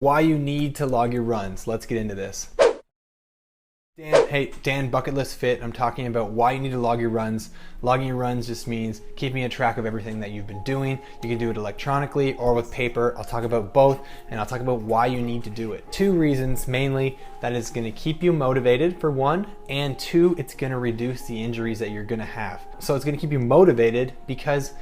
Why you need to log your runs. Let's get into this. Dan, Bucket List Fit. I'm talking about why you need to log your runs. Logging your runs just means keeping a track of everything that you've been doing. You can do it electronically or with paper. I'll talk about both, and I'll talk about why you need to do it. Two reasons mainly: that it's going to keep you motivated for one, and two, it's going to reduce the injuries that you're going to have. So it's going to keep you motivated because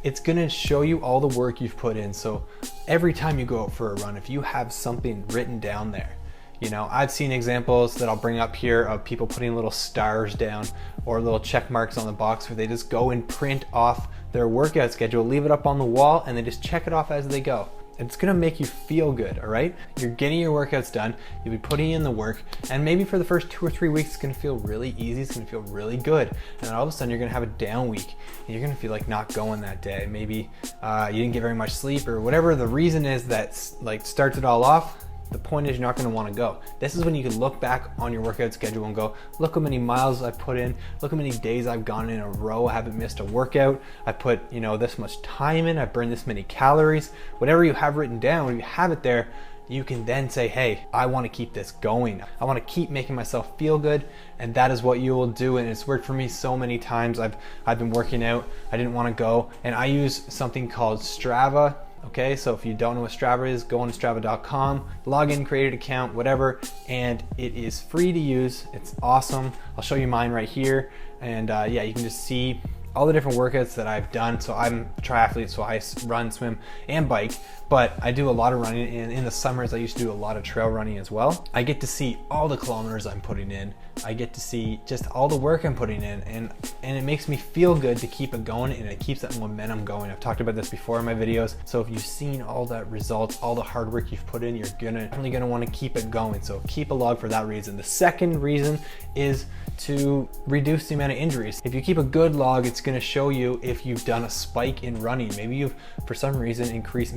it's going to show you all the work you've put in. So every time you go out for a run, if you have something written down there, you know, I've seen examples that I'll bring up here of people putting little stars down or little check marks on the box where they just go and print off their workout schedule, leave it up on the wall, and they just check it off as they go. It's gonna make you feel good, all right? You're getting your workouts done, you'll be putting in the work, and maybe for the first 2 or 3 weeks, it's gonna feel really easy, it's gonna feel really good. And then all of a sudden, you're gonna have a down week, and you're gonna feel like not going that day. Maybe you didn't get very much sleep, or whatever the reason is that starts it all off. The point is, you're not going to want to go. This is when you can look back on your workout schedule and go, look how many miles I've put in, look how many days I've gone in a row, I haven't missed a workout, I put, you know, this much time in, I burned this many calories. Whatever you have written down, when you have it there, you can then say, hey, I want to keep this going. I want to keep making myself feel good, and that is what you will do. And it's worked for me so many times. I've been working out, I didn't want to go, and I use something called Strava. Okay, so if you don't know what Strava is, go on to strava.com, log in, create an account, whatever, and it is free to use. It's awesome. I'll show you mine right here, and yeah, you can just see all the different workouts that I've done. So I'm a triathlete, so I run, swim, and bike, but I do a lot of running, and in the summers I used to do a lot of trail running as well. I get to see all the kilometers I'm putting in. I get to see just all the work I'm putting in, and it makes me feel good to keep it going, and it keeps that momentum going. I've talked about this before in my videos. So if you've seen all that results, all the hard work you've put in, you're definitely gonna want to keep it going. So keep a log for that reason. The second reason is to reduce the amount of injuries. If you keep a good log, it's gonna show you if you've done a spike in running. Maybe you've, for some reason, increased,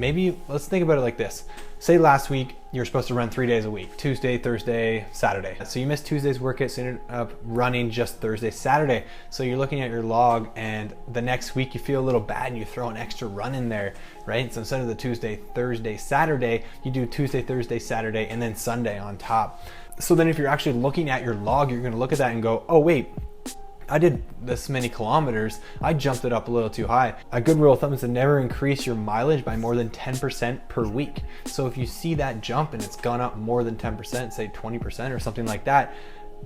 let's think about it like this. Say last week, you're supposed to run 3 days a week, Tuesday, Thursday, Saturday. So you missed Tuesday's workout, so you ended up running just Thursday, Saturday. So you're looking at your log, and the next week you feel a little bad and you throw an extra run in there, right? So instead of the Tuesday, Thursday, Saturday, you do Tuesday, Thursday, Saturday, and then Sunday on top. So then if you're actually looking at your log, you're gonna look at that and go, oh wait, I did this many kilometers, I jumped it up a little too high. A good rule of thumb is to never increase your mileage by more than 10% per week. So if you see that jump and it's gone up more than 10%, say 20% or something like that,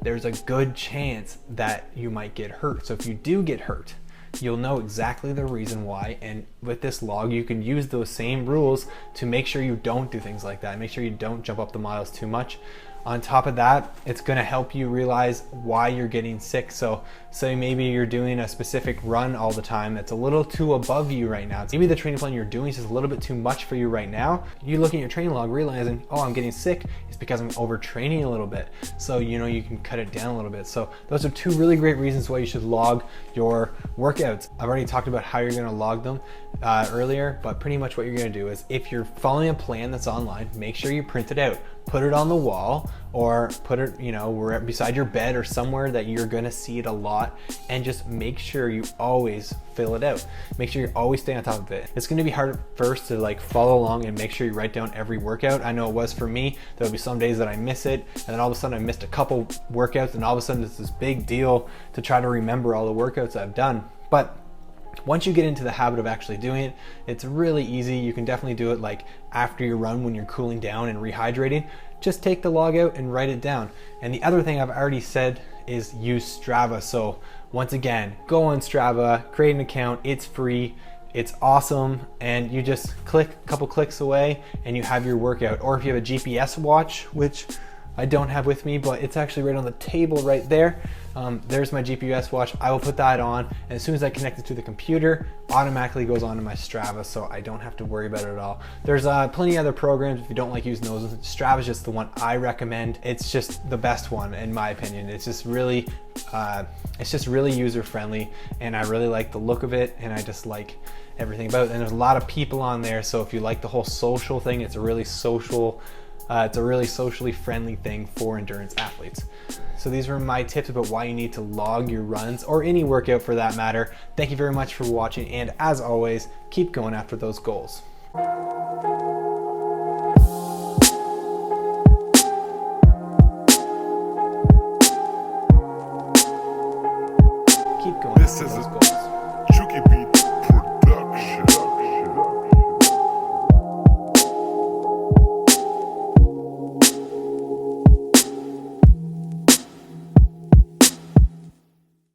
there's a good chance that you might get hurt. So if you do get hurt, you'll know exactly the reason why, and with this log you can use those same rules to make sure you don't do things like that. Make sure you don't jump up the miles too much. On top of that, it's going to help you realize why you're getting sick. So say maybe you're doing a specific run all the time that's a little too above you right now. Maybe the training plan you're doing is just a little bit too much for you right now. You look at your training log realizing, oh, I'm getting sick. It's because I'm overtraining a little bit. So, you know, you can cut it down a little bit. So those are two really great reasons why you should log your workouts. I've already talked about how you're going to log them earlier, but pretty much what you're going to do is, if you're following a plan that's online, make sure you print it out, put it on the wall, or put it, you know, beside your bed or somewhere that you're going to see it a lot, and just make sure you always fill it out. Make sure you always stay on top of it. It's going to be hard at first to like follow along and make sure you write down every workout. I know it was for me. There'll be some days that I miss it, and then all of a sudden I missed a couple workouts, and all of a sudden it's this big deal to try to remember all the workouts I've done. But once you get into the habit of actually doing it, it's really easy. You can definitely do it like after your run when you're cooling down and rehydrating. Just take the log out and write it down. And the other thing I've already said is use Strava. So once again, go on Strava, create an account. It's free, it's awesome, and you just click a couple clicks away and you have your workout. Or if you have a GPS watch, which I don't have with me, but it's actually right on the table right there. There's my GPS watch. I will put that on, and as soon as I connect it to the computer, automatically goes onto my Strava, so I don't have to worry about it at all. There's plenty of other programs if you don't like using those. Strava is just the one I recommend. It's just the best one in my opinion. It's just really user friendly, and I really like the look of it, and I just like everything about it. And there's a lot of people on there, so if you like the whole social thing, it's a really socially friendly thing for endurance athletes. So these were my tips about why you need to log your runs, or any workout for that matter. Thank you very much for watching, and as always, keep going after those goals. keep going This with is those a goals. Chuki beat.